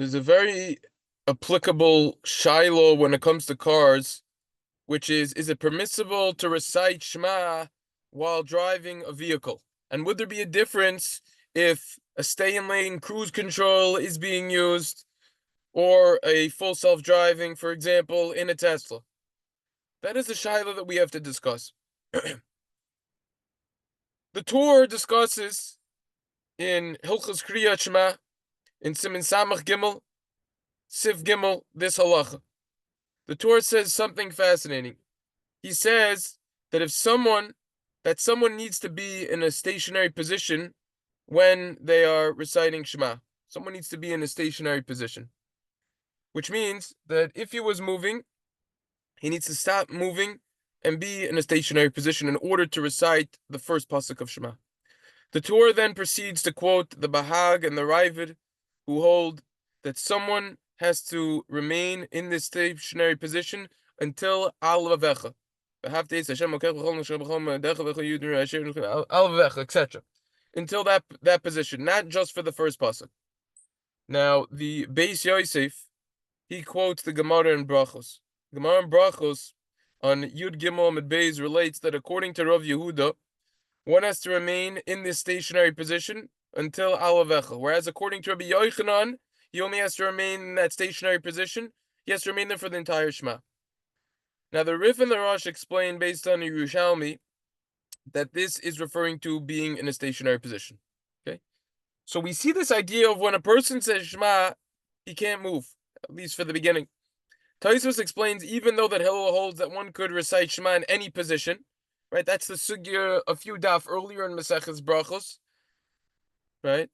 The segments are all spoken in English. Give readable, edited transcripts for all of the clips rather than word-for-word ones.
There's a very applicable shiloh when it comes to cars, which is it permissible to recite Shema while driving a vehicle? And would there be a difference if a stay-in-lane cruise control is being used or a full self-driving, for example, in a Tesla? That is a shiloh that we have to discuss. The Torah discusses in Hilchos Kriyat Shema, in Siman Samach Gimel, Sif Gimel, this halacha. The Torah says something fascinating. He says that someone needs to be in a stationary position when they are reciting Shema. Someone needs to be in a stationary position, which means that if he was moving, he needs to stop moving and be in a stationary position in order to recite the first pasuk of Shema. The Torah then proceeds to quote the Behag and the Rivad, who hold that someone has to remain in this stationary position until lebebech, etc. Until that position, not just for the first pasuk. Now, the Beis Yosef, he quotes the Gemara in Brachos. Gemara in Brachos on Yud Gimel Amud Beis relates that according to Rav Yehuda, one has to remain in this stationary position until lebebech, whereas according to Rabbi Yochanan, he only has to remain in that stationary position. He has to remain there for the entire Shema. Now, the Rif and the Rosh explain, based on Yerushalmi, that this is referring to being in a stationary position. Okay, so we see this idea of when a person says Shema, he can't move, at least for the beginning. Tosfos explains, even though that Hillel holds that one could recite Shema in any position, right? That's the sugya a few daf earlier in Maseches Brachos, right?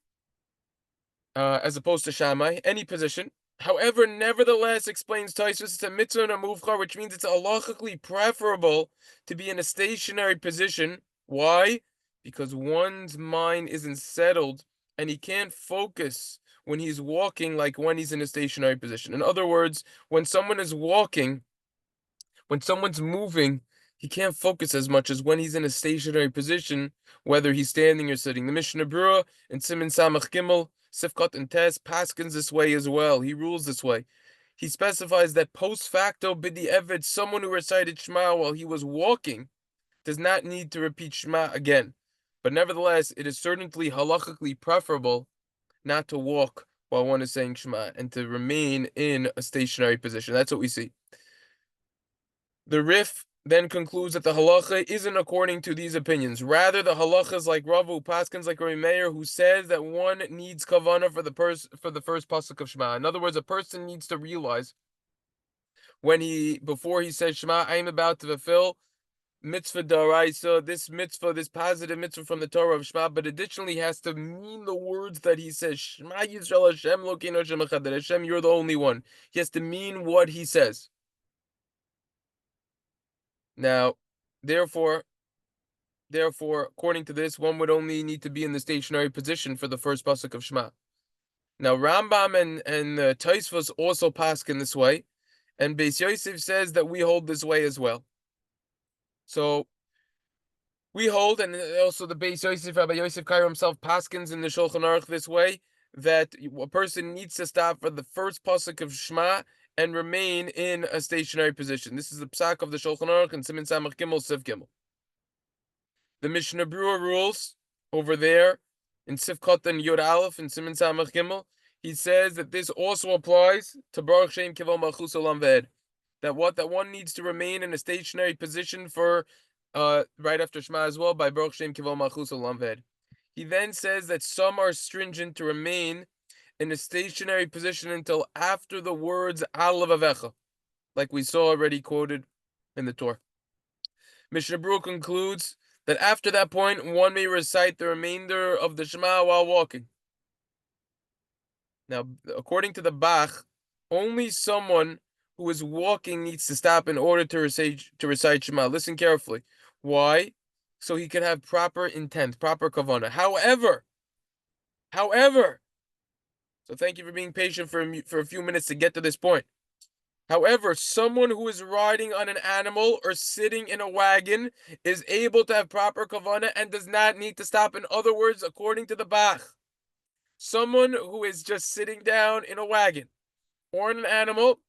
As opposed to Shammai, any position. However, nevertheless, explains Tosfos, it's a mitzvah and a muvchar, which means it's halachically preferable to be in a stationary position. Why? Because one's mind isn't settled and he can't focus when he's walking like when he's in a stationary position. In other words, when someone is walking, when someone's moving, he can't focus as much as when he's in a stationary position, whether he's standing or sitting. The Mishna Berura in Siman Samach Gimel, Sifkat and Tes, paskens this way as well. He rules this way. He specifies that post facto bidi evid, someone who recited Shema while he was walking, does not need to repeat Shema again. But nevertheless, it is certainly halachically preferable not to walk while one is saying Shema and to remain in a stationary position. That's what we see. The Rif then concludes that the halacha isn't according to these opinions. Rather, the halacha is like Ravu, paskens like Rabbi Meir, who says that one needs kavanah for the first pasuk of Shema. In other words, a person needs to realize before he says Shema, I am about to fulfill mitzvah daraisa, this mitzvah, this positive mitzvah from the Torah of Shema, but additionally he has to mean the words that he says. Shema Yisrael Hashem Elokeinu Hashem Echad. Hashem, you're the only one. He has to mean what he says. Now, therefore, according to this, one would only need to be in the stationary position for the first pasuk of Shema. Now, Rambam and Tosfos also pasken this way, and Beis Yosef says that we hold this way as well. So we hold, and also the Beis Yosef, Rabbi Yosef Kairo himself, paskens in the Shulchan Aruch this way, that a person needs to stop for the first pasuk of Shema and remain in a stationary position. This is the psak of the Shulchan Aruch and Siman Samach Gimel, Sif Gimel. The Mishna Berura rules over there in Sifkat and Yod Aleph and Siman Samach Gimel. He says that this also applies to Baruch Shem Kivol Malchus Olam Ved. That one needs to remain in a stationary position for right after Shema as well by Baruch Shem Kivol Malchus Olam Ved. He then says that some are stringent to remain in a stationary position until after the words lebebech, like we saw already quoted in the Torah. Mishna Berura concludes that after that point, one may recite the remainder of the Shema while walking. Now, according to the Bach, only someone who is walking needs to stop in order to recite Shema. Listen carefully. Why? So he can have proper intent, proper kavanah. However, so thank you for being patient for a few minutes to get to this point. However, someone who is riding on an animal or sitting in a wagon is able to have proper kavanah and does not need to stop. In other words, according to the Bach, Someone who is just sitting down in a wagon or in an animal,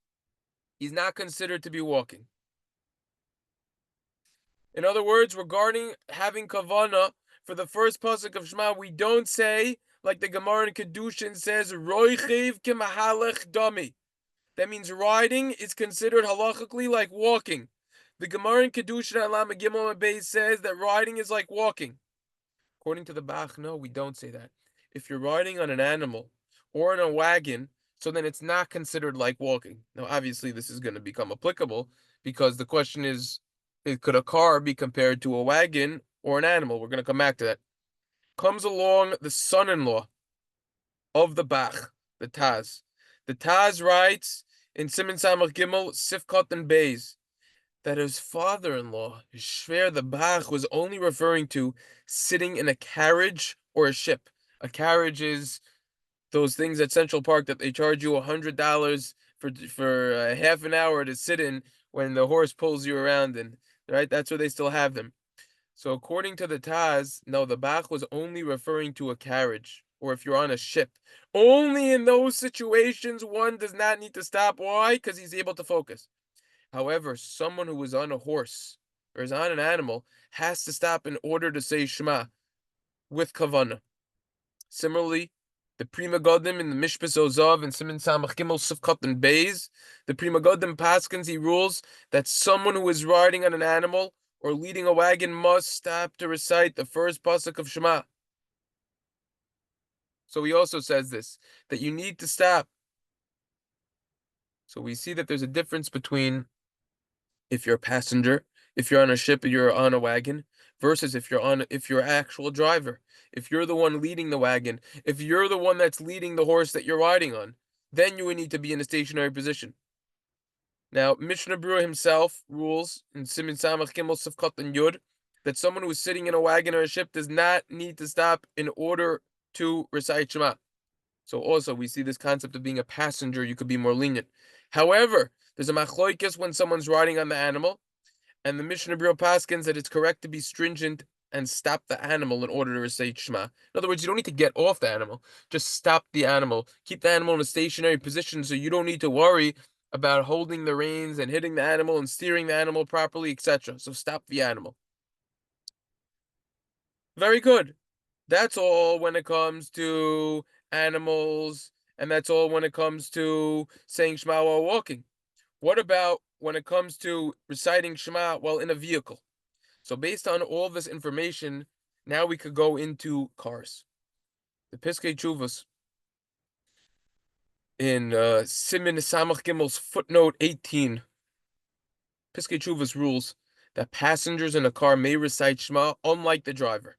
he's not considered to be walking. In other words, regarding having kavana for the first pasuk of Shema, we don't say, like the Gemara in Kedushin says, roichiv k'mahalech dami. That means riding is considered halachically like walking. The Gemara in Kedushin Alam Gimel Beis says that riding is like walking. According to the Bach, no, we don't say that. If you're riding on an animal or in a wagon, so then it's not considered like walking. Now, obviously, this is going to become applicable because the question is, could a car be compared to a wagon or an animal? We're going to come back to that. Comes along the son-in-law of the Bach, the Taz. The Taz writes in Siman Samach Gimel, Sifkat and Beis, that his father-in-law, his Shver, the Bach, was only referring to sitting in a carriage or a ship. A carriage is those things at Central Park that they charge you $100 for half an hour to sit in when the horse pulls you around in, right? That's where they still have them. So according to the Taz, no, the Bach was only referring to a carriage, or if you're on a ship. Only in those situations, one does not need to stop. Why? Because he's able to focus. However, someone who is on a horse or is on an animal has to stop in order to say Shema with kavanah. Similarly, the Pri Megadim in the Mishpis Ozav and Siman Samach Gimel Sifkat and Beis, the Pri Megadim paskens, he rules that someone who is riding on an animal or leading a wagon must stop to recite the first pasuk of Shema. So he also says this, that you need to stop. So we see that there's a difference between if you're a passenger, if you're on a ship, you're on a wagon, versus if you're actual driver, if you're the one leading the wagon, if you're the one that's leading the horse that you're riding on, then you would need to be in a stationary position. Now, Mishna Berura himself rules in Siman Samach Gimel Sifkat and Yud that someone who is sitting in a wagon or a ship does not need to stop in order to recite Shema. So also we see this concept of being a passenger, you could be more lenient. However, there's a machlokes when someone's riding on the animal, and the Mishna Berura paskens that it's correct to be stringent and stop the animal in order to recite Shema. In other words, you don't need to get off the animal, just stop the animal, keep the animal in a stationary position so you don't need to worry about holding the reins and hitting the animal and steering the animal properly, etc. So stop the animal. Very good. That's all when it comes to animals, and that's all when it comes to saying Shema while walking. What about when it comes to reciting Shema while in a vehicle? So based on all this information, now we could go into cars. The Piskei Teshuvos in Siman Samach Gimel's footnote 18, Piskei Teshuvos rules that passengers in a car may recite Shema unlike the driver.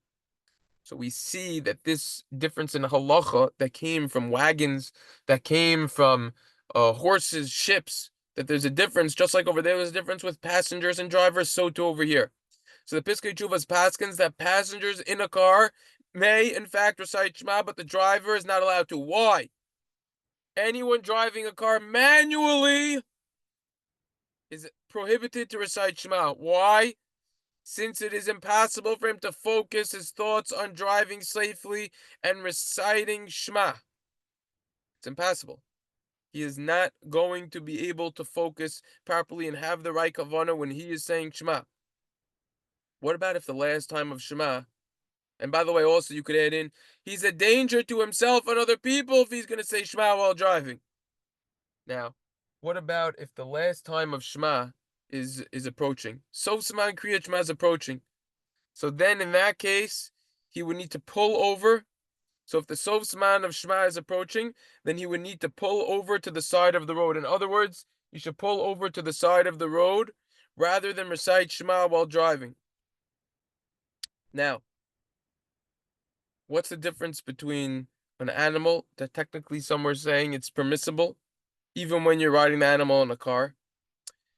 So we see that this difference in halacha that came from wagons, that came from horses, ships, that there's a difference, just like over there was a difference with passengers and drivers, so too over here. So the Piskei Teshuvos paskens that passengers in a car may, in fact, recite Shema, but the driver is not allowed to. Why? Anyone driving a car manually is prohibited to recite Shema. Why? Since it is impossible for him to focus his thoughts on driving safely and reciting Shema. It's impossible. He is not going to be able to focus properly and have the right kavanah when he is saying Shema. What about if the last time of Shema, and by the way, also you could add in, he's a danger to himself and other people if he's going to say Shema while driving. Now, what about if the last time of Shema is approaching? So siman Kriyat Shema is approaching. So then in that case, he would need to pull over. So if the sof siman of Shema is approaching, then he would need to pull over to the side of the road. In other words, you should pull over to the side of the road rather than recite Shema while driving. Now, what's the difference between an animal that technically some are saying it's permissible, even when you're riding the animal in a car?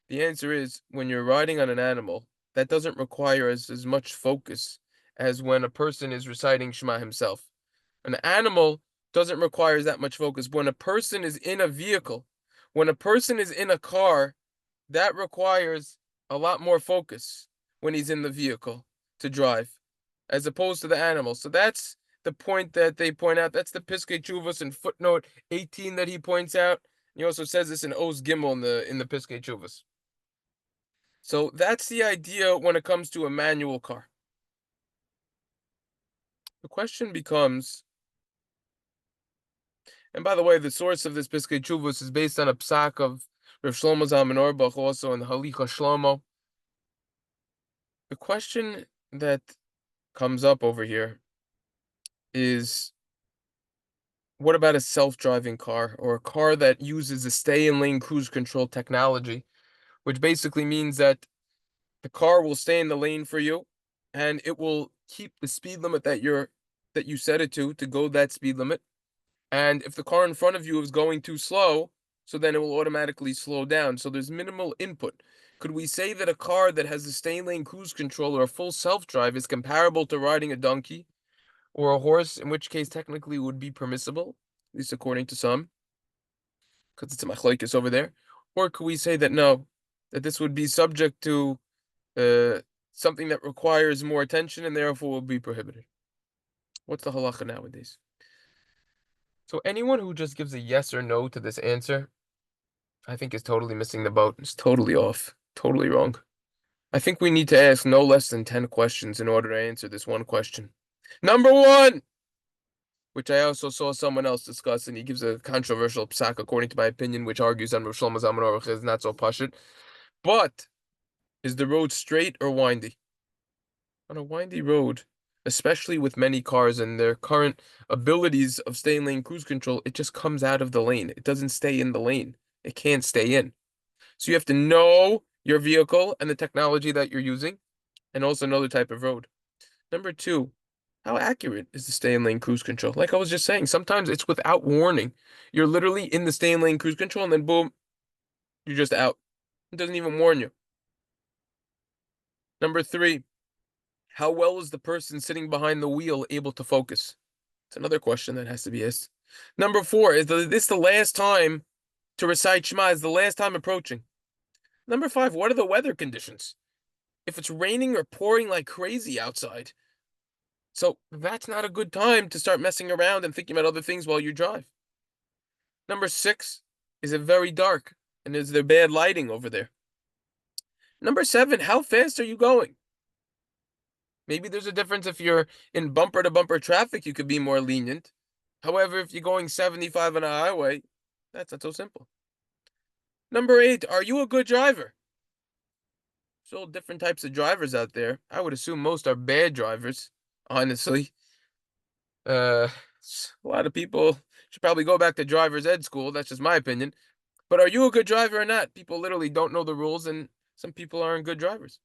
The answer is, when you're riding on an animal, that doesn't require as much focus as when a person is reciting Shema himself. An animal doesn't require that much focus. When a person is in a vehicle, when a person is in a car, that requires a lot more focus when he's in the vehicle to drive, as opposed to the animal. So that's the point that they point out. That's the Piskei Teshuvos in footnote 18 that he points out. He also says this in Oz Gimel in the Piskei Teshuvos. So that's the idea when it comes to a manual car. The question becomes, and by the way, the source of this Piskei Teshuvos is based on a psak of Rav Shlomo Zalman Auerbach, also in the halacha Shlomo. The question that comes up over here is, what about a self-driving car, or a car that uses a stay-in-lane cruise control technology, which basically means that the car will stay in the lane for you, and it will keep the speed limit that you set it to go that speed limit. And if the car in front of you is going too slow, so then it will automatically slow down. So there's minimal input. Could we say that a car that has a stay-in-lane cruise control or a full self-drive is comparable to riding a donkey or a horse, in which case technically would be permissible, at least according to some, because it's a machlokes over there? Or could we say that no, that this would be subject to something that requires more attention and therefore will be prohibited? What's the halacha nowadays? So anyone who just gives a yes or no to this answer, I think is totally missing the boat. It's totally off, totally wrong. I think we need to ask no less than 10 questions in order to answer this one question. Number one, which I also saw someone else discuss, and he gives a controversial psak, according to my opinion, which argues on Rav Shlomo Zalman Auerbach is not so pashut. But is the road straight or windy? On a windy road, especially with many cars and their current abilities of stay in lane cruise control, it just comes out of the lane. It doesn't stay in the lane. It can't stay in. So you have to know your vehicle and the technology that you're using, and also know the type of road. Number two, how accurate is the stay in lane cruise control? Like I was just saying, sometimes it's without warning. You're literally in the stay in lane cruise control, and then boom, you're just out. It doesn't even warn you. Number three, how well is the person sitting behind the wheel able to focus? It's another question that has to be asked. Number four, is this the last time to recite Shema? Is the last time approaching? Number five, what are the weather conditions? If it's raining or pouring like crazy outside, so that's not a good time to start messing around and thinking about other things while you drive. Number six, is it very dark? And is there bad lighting over there? Number seven, how fast are you going? Maybe there's a difference if you're in bumper-to-bumper traffic, you could be more lenient. However, if you're going 75 on a highway, that's not so simple. Number eight, are you a good driver? There's all different types of drivers out there. I would assume most are bad drivers, honestly. A lot of people should probably go back to driver's ed school. That's just my opinion. But are you a good driver or not? People literally don't know the rules, and some people aren't good drivers.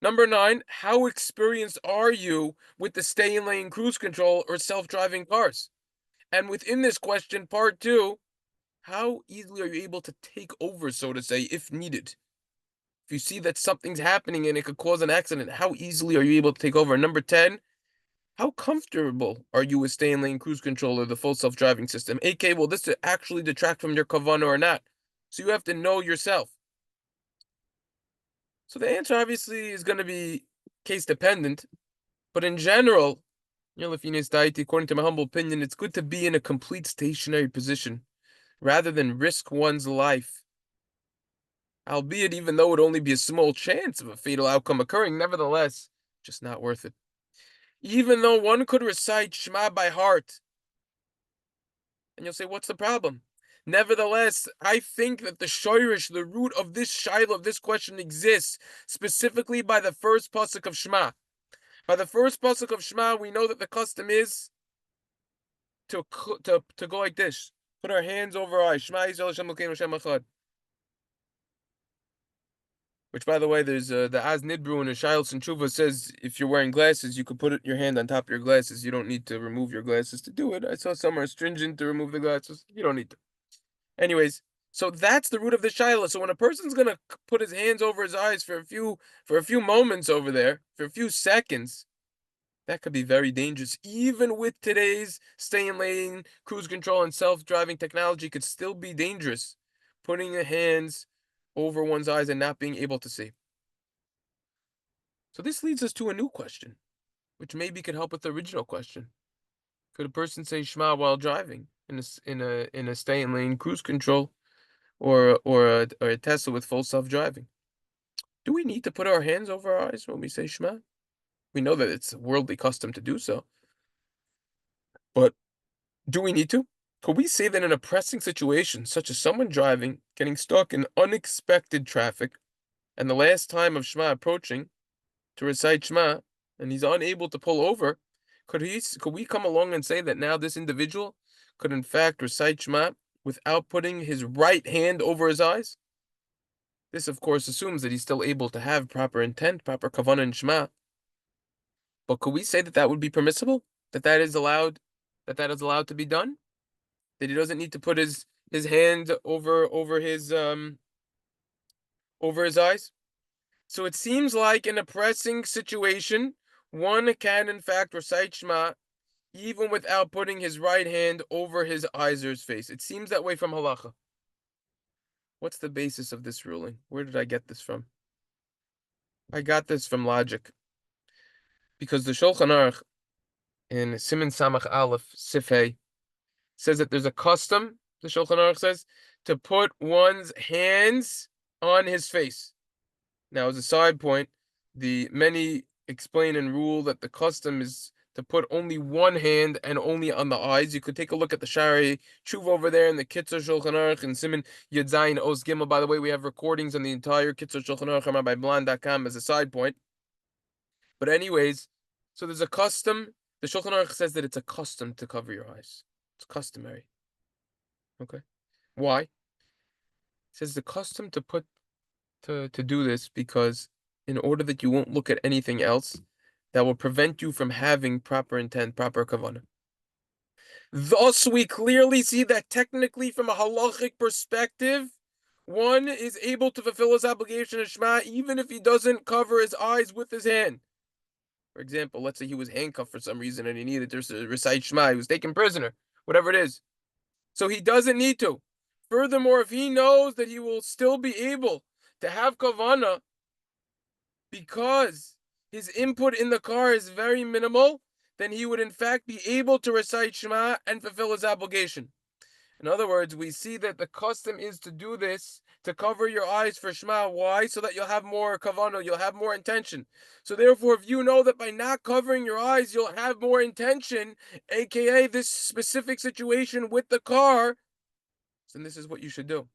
Number nine, how experienced are you with the stay-in-lane cruise control or self-driving cars? And within this question, part two, how easily are you able to take over, so to say, if needed? If you see that something's happening and it could cause an accident, how easily are you able to take over? And number 10, how comfortable are you with stay-in-lane cruise control or the full self-driving system? AK, will this actually detract from your kavanah or not? So you have to know yourself. So the answer obviously is going to be case dependent, but in general, according to my humble opinion, it's good to be in a complete stationary position rather than risk one's life. Albeit, even though it would only be a small chance of a fatal outcome occurring, nevertheless, just not worth it. Even though one could recite Shema by heart, and you'll say, what's the problem? Nevertheless, I think that the shoirish, the root of this shiloh, of this question, exists specifically by the first pasuk of Shema. By the first pasuk of Shema, we know that the custom is to go like this. Put our hands over our eyes. Shema Yisrael Hashem Elokeinu Hashem Echad. Which, by the way, there's the Az Nidbru in the Shiles and Tshuva says if you're wearing glasses, you could put your hand on top of your glasses. You don't need to remove your glasses to do it. I saw some are stringent to remove the glasses. You don't need to. Anyways, so that's the root of the Shiloh. So when a person's gonna put his hands over his eyes for a few moments over there, for a few seconds, that could be very dangerous. Even with today's stay-in-lane cruise control and self-driving technology, could still be dangerous. Putting your hands over one's eyes and not being able to see. So this leads us to a new question, which maybe could help with the original question. Could a person say Shema while driving in a stay in lane cruise control, or a Tesla with full self driving? Do we need to put our hands over our eyes when we say Shema? We know that it's a worldly custom to do so, but do we need to? Could we say that in a pressing situation, such as someone driving, getting stuck in unexpected traffic, and the last time of Shema approaching to recite Shema, and he's unable to pull over, could we come along and say that now this individual could in fact recite Shema without putting his right hand over his eyes? This, of course, assumes that he's still able to have proper intent, proper kavanah in Shema. But could we say that that would be permissible? That is allowed? That is allowed to be done? That he doesn't need to put his hand over his eyes? So it seems like in a pressing situation, one can in fact recite Shema even without putting his right hand over his eyes or his face. It seems that way from halacha. What's the basis of this ruling? Where did I get this from? I got this from logic. Because the Shulchan Aruch in Siman Samach Aleph Sifhei says that there's a custom, the Shulchan Aruch says, to put one's hands on his face. Now, as a side point, the many explain and rule that the custom is to put only one hand and only on the eyes. You could take a look at the Shari Tshuva over there in the Kitzur Shulchan Aruch and Siman Yud Zayin Oz Gimel. By the way, we have recordings on the entire Kitzur Shulchan Aruch on rabbiblon.com as a side point. But anyways, so there's a custom. The Shulchan Aruch says that it's a custom to cover your eyes. It's customary. Okay. Why? It says the custom to do this because in order that you won't look at anything else, that will prevent you from having proper intent, proper kavanah. Thus, we clearly see that technically, from a halachic perspective, one is able to fulfill his obligation of Shema even if he doesn't cover his eyes with his hand. For example, let's say he was handcuffed for some reason and he needed to recite Shema. He was taken prisoner, whatever it is. So he doesn't need to. Furthermore, if he knows that he will still be able to have kavanah because his input in the car is very minimal, then he would in fact be able to recite Shema and fulfill his obligation. In other words, we see that the custom is to do this, to cover your eyes for Shema. Why? So that you'll have more kavanah, you'll have more intention. So therefore, if you know that by not covering your eyes, you'll have more intention, aka this specific situation with the car, then this is what you should do.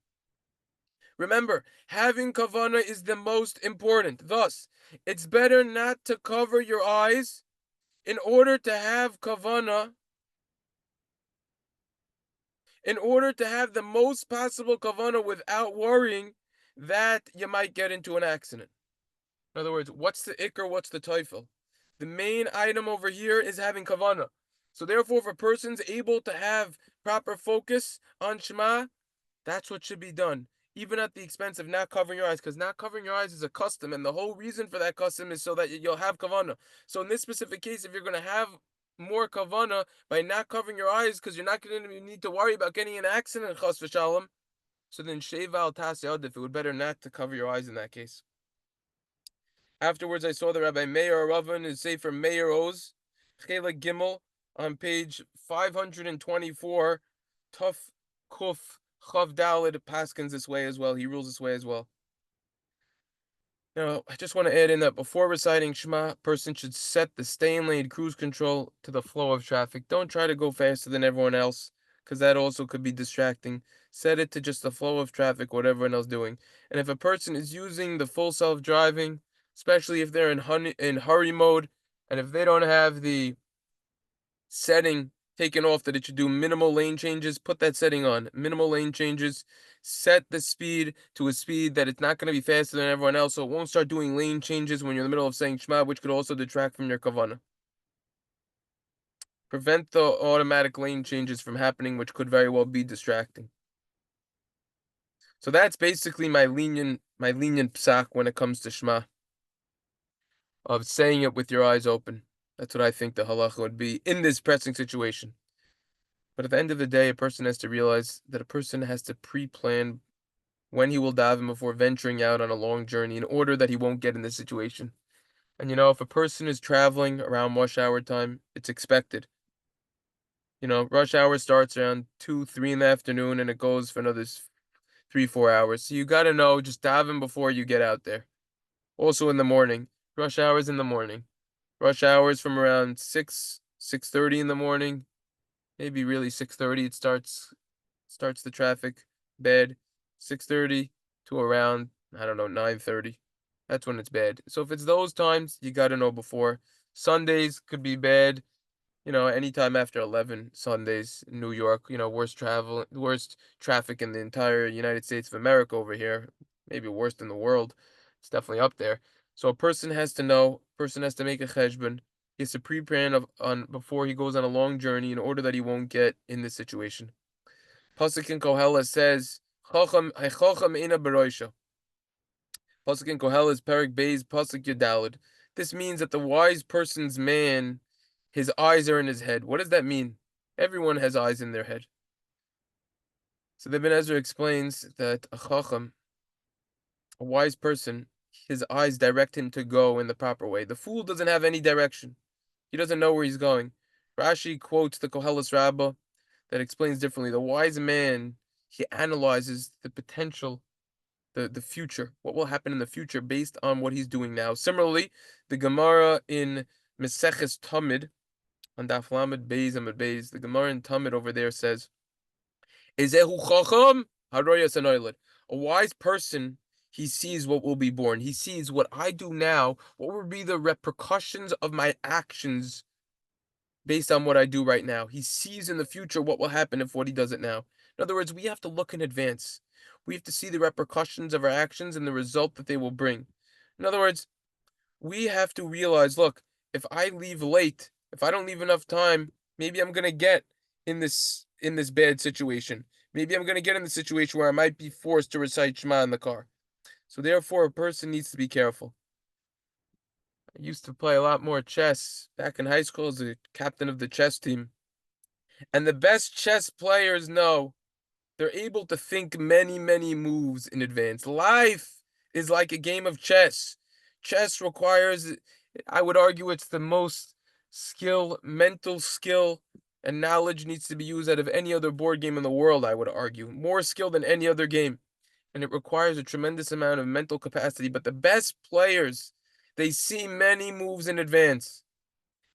Remember, having kavanah is the most important. Thus, it's better not to cover your eyes in order to have kavanah, in order to have the most possible kavanah without worrying that you might get into an accident. In other words, what's the ikr, what's the teifel? The main item over here is having kavanah. So therefore, if a person's able to have proper focus on Shema, that's what should be done, even at the expense of not covering your eyes, because not covering your eyes is a custom, and the whole reason for that custom is so that you'll have kavanah. So in this specific case, if you're going to have more kavanah by not covering your eyes, because you're not going to need to worry about getting an accident, chas v'shalom, so then sheva al tas yadif, it would better not to cover your eyes in that case. Afterwards, I saw the Rabbi Meir Rava in his Sefer Meir Oz, Chelek Gimel, on page 524, Tuf Kuf Chav Daled paskens this way as well. He rules this way as well. Now, I just want to add in that before reciting Shema, a person should set the stay in lane cruise control to the flow of traffic. Don't try to go faster than everyone else, because that also could be distracting. Set it to just the flow of traffic, what everyone else is doing. And if a person is using the full self-driving, especially if they're in hurry mode, and if they don't have the setting taken off that it should do minimal lane changes, put that setting on. Minimal lane changes. Set the speed to a speed that it's not going to be faster than everyone else, so it won't start doing lane changes when you're in the middle of saying Shema, which could also detract from your kavanah. Prevent the automatic lane changes from happening, which could very well be distracting. So that's basically my lenient psak when it comes to Shema, of saying it with your eyes open. That's what I think the halacha would be in this pressing situation. But at the end of the day, a person has to realize that a person has to pre-plan when he will daven before venturing out on a long journey in order that he won't get in this situation. And if a person is traveling around rush hour time, it's expected Rush hour starts around 2, 3 in the afternoon, and it goes for another 3, 4 hours. So you got to know, just daven before you get out there. Also in the morning, rush hours in the morning. Rush hours from around 6:30 in the morning, maybe really 6:30. It starts the traffic bad. 6:30 to around, I don't know, 9:30. That's when it's bad. So if it's those times, you got to know before. Sundays could be bad. Anytime after 11 Sundays in New York, worst traffic in the entire United States of America over here, maybe worst in the world. It's definitely up there. So a person has to know, person has to make a cheshbon. He has to pre-plan on before he goes on a long journey in order that he won't get in this situation. Pasuk in Koheles says, Chacham ina beroisha. Pasuk in Koheles, Perik Beis, Pasuk Yudalid. This means that the wise person's man, his eyes are in his head. What does that mean? Everyone has eyes in their head. So the Ibn Ezra explains that a chacham, a wise person, his eyes direct him to go in the proper way. The fool doesn't have any direction. He doesn't know where he's going. Rashi quotes the Koheles Rabbah that explains differently. The wise man, he analyzes the potential, the future, what will happen in the future based on what he's doing now. Similarly, the Gemara in Meseches Tamid, on Daf Lamed Beis Amud Beis, the Gemara in Tamid over there says, Ezehu chacham haroyas anoiled. A wise person, he sees what will be born. He sees what I do now, what will be the repercussions of my actions based on what I do right now. He sees in the future what will happen if what he does it now. In other words, we have to look in advance. We have to see the repercussions of our actions and the result that they will bring. In other words, we have to realize, look, if I leave late, if I don't leave enough time, maybe I'm gonna get in this bad situation. Maybe I'm gonna get in the situation where I might be forced to recite Shema in the car. So therefore, a person needs to be careful. I used to play a lot more chess back in high school as a captain of the chess team. And the best chess players know they're able to think many, many moves in advance. Life is like a game of chess. Chess requires, I would argue, it's the most mental skill, and knowledge needs to be used out of any other board game in the world, I would argue. More skill than any other game. And it requires a tremendous amount of mental capacity. But the best players, they see many moves in advance.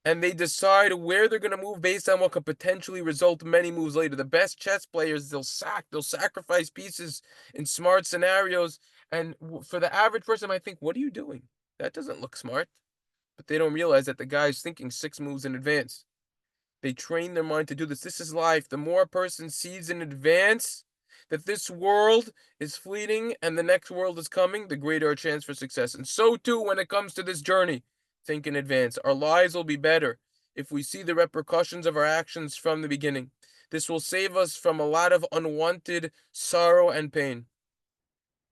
And they decide where they're going to move based on what could potentially result many moves later. The best chess players, they'll sacrifice pieces in smart scenarios. And for the average person, I think, what are you doing? That doesn't look smart. But they don't realize that the guy's thinking 6 moves in advance. They train their mind to do this. This is life. The more a person sees in advance that this world is fleeting and the next world is coming, the greater our chance for success. And so too when it comes to this journey. Think in advance. Our lives will be better if we see the repercussions of our actions from the beginning. This will save us from a lot of unwanted sorrow and pain.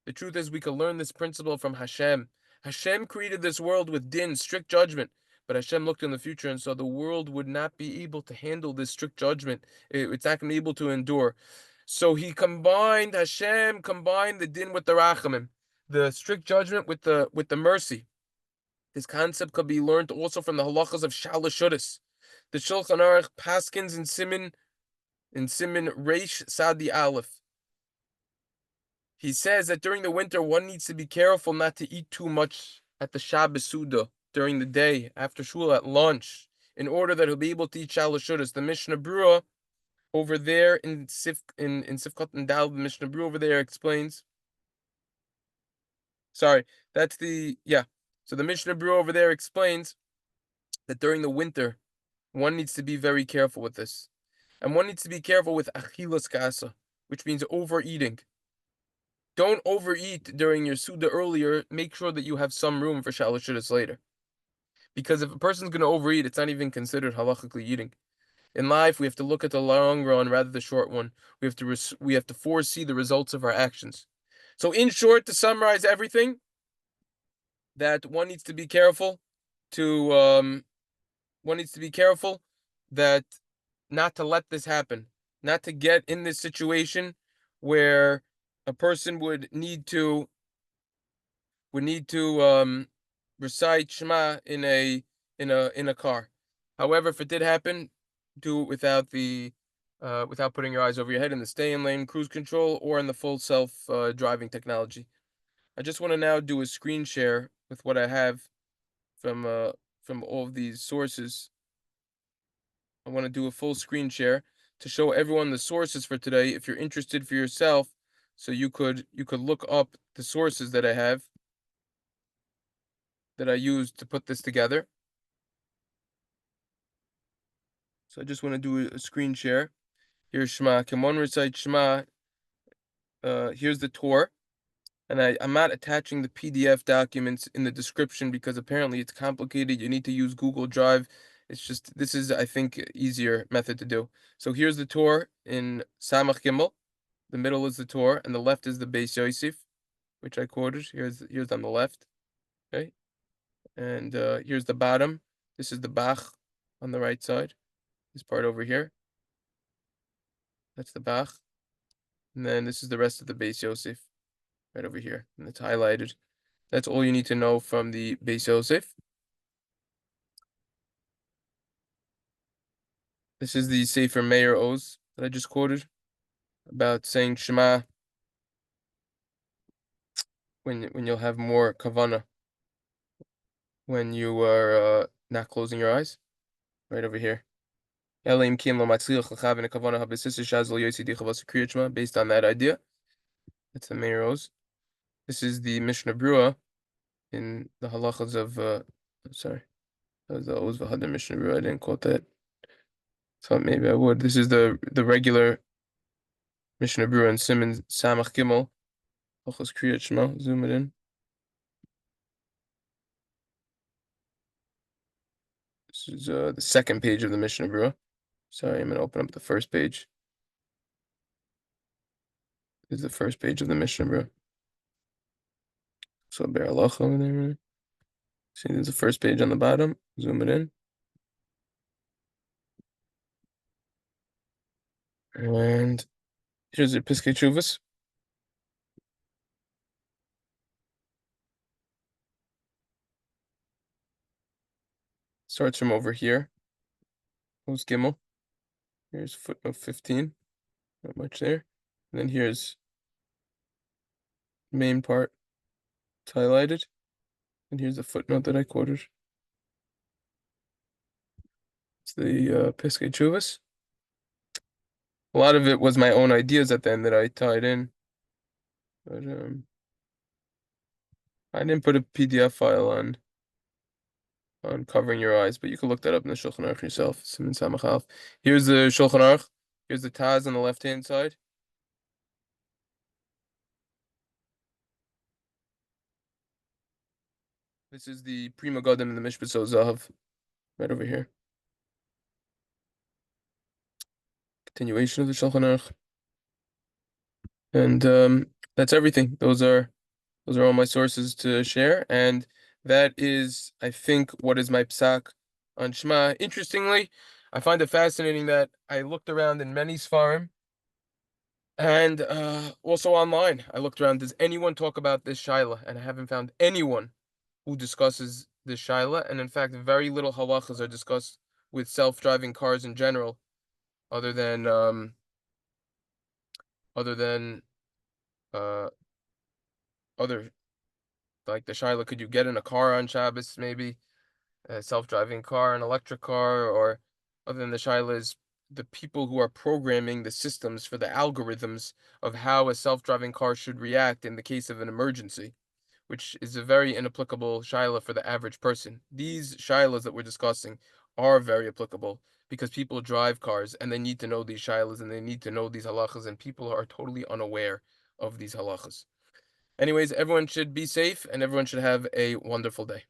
The truth is, we can learn this principle from Hashem. Hashem created this world with din, strict judgment. But Hashem looked in the future and saw the world would not be able to handle this strict judgment. It's not going to be able to endure. So Hashem combined the din with the rachamim, the strict judgment with the mercy. This concept could be learned also from the halachas of Shalashudis. The Shulchan Aruch paskens in siman Reish Sadi Aleph. He says that during the winter, one needs to be careful not to eat too much at the Shabbos Suda during the day, after shul, at lunch, in order that he'll be able to eat Shalashudis. The Mishna Berura over there in Sifkat and Dal, the Mishna Berura over there explains. Sorry, that's the, yeah. So the Mishna Berura over there explains that during the winter, one needs to be very careful with this. And one needs to be careful with achilas kasa, which means overeating. Don't overeat during your Suda earlier. Make sure that you have some room for Shalashudis later. Because if a person's going to overeat, it's not even considered halachically eating. In life, we have to look at the long run rather than the short one. We have to foresee the results of our actions. So in short, to summarize everything, that one needs to be careful that not to let this happen, not to get in this situation where a person would need to recite Shema in a car. However, if it did happen, do it without without putting your eyes over your head in the stay in lane, cruise control, or in the full self driving technology. I just want to now do a screen share with what I have from all of these sources. I want to do a full screen share to show everyone the sources for today if you're interested for yourself, so you could look up the sources that I have that I used to put this together. So I just want to do a screen share. Here's Shema. Can one recite Shema? Here's the Torah. And I'm not attaching the PDF documents in the description because apparently it's complicated. You need to use Google Drive. It's just, this is, I think, easier method to do. So here's the Torah in Samach Gimel. The middle is the Torah, and the left is the Beis Yosef, which I quoted. Here's on the left. Okay. And here's the bottom. This is the Bach on the right side. This part over here. That's the Bach. And then this is the rest of the Beis Yosef right over here. And it's highlighted. That's all you need to know from the Beis Yosef. This is the Sefer Meir Oz that I just quoted about saying Shema when you'll have more kavana when you are not closing your eyes. Right over here. Based on that idea. That's the Meir Oz. This is the Mishna Berura in the halachas of sorry. That was the Oz V'Hadar Mishna Berura. I didn't quote that. Thought maybe I would. This is the regular Mishna Berura and siman Samach Gimel. Halachas Kriyat Shema. Zoom it in. This is the second page of the Mishna Berura. Sorry, I'm gonna open up the first page. This is the first page of the Mishna Berura. So bear halacha over there. See, there's the first page on the bottom. Zoom it in. And here's your Piskei Teshuvos. Starts from over here. Oz Gimel. Here's footnote 15. Not much there. And then here's main part. It's highlighted. And here's the footnote that I quoted. It's the Piskei Teshuvos. A lot of it was my own ideas at the end that I tied in. But I didn't put a PDF file on covering your eyes, but you can look that up in the Shulchan Aruch yourself. Siman Samach Aleph. Here's the Shulchan Aruch. Here's the Taz on the left-hand side. This is the Pri Megadim and the Mishpat Zahav, right over here. Continuation of the Shulchan Aruch. And that's everything. Those are all my sources to share, and that is, I think, what is my psak on Shema. Interestingly, I find it fascinating that I looked around in many Sfarim, and also online. I looked around. Does anyone talk about this shaila? And I haven't found anyone who discusses this shaila. And in fact, very little halachas are discussed with self-driving cars in general, other than other, like the shaila, could you get in a car on Shabbos, maybe a self-driving car, an electric car, or other than the shaila is the people who are programming the systems for the algorithms of how a self-driving car should react in the case of an emergency, which is a very inapplicable shaila for the average person. These shailas that we're discussing are very applicable because people drive cars and they need to know these shailas and they need to know these halachas, and people are totally unaware of these halachas. Anyways, everyone should be safe and everyone should have a wonderful day.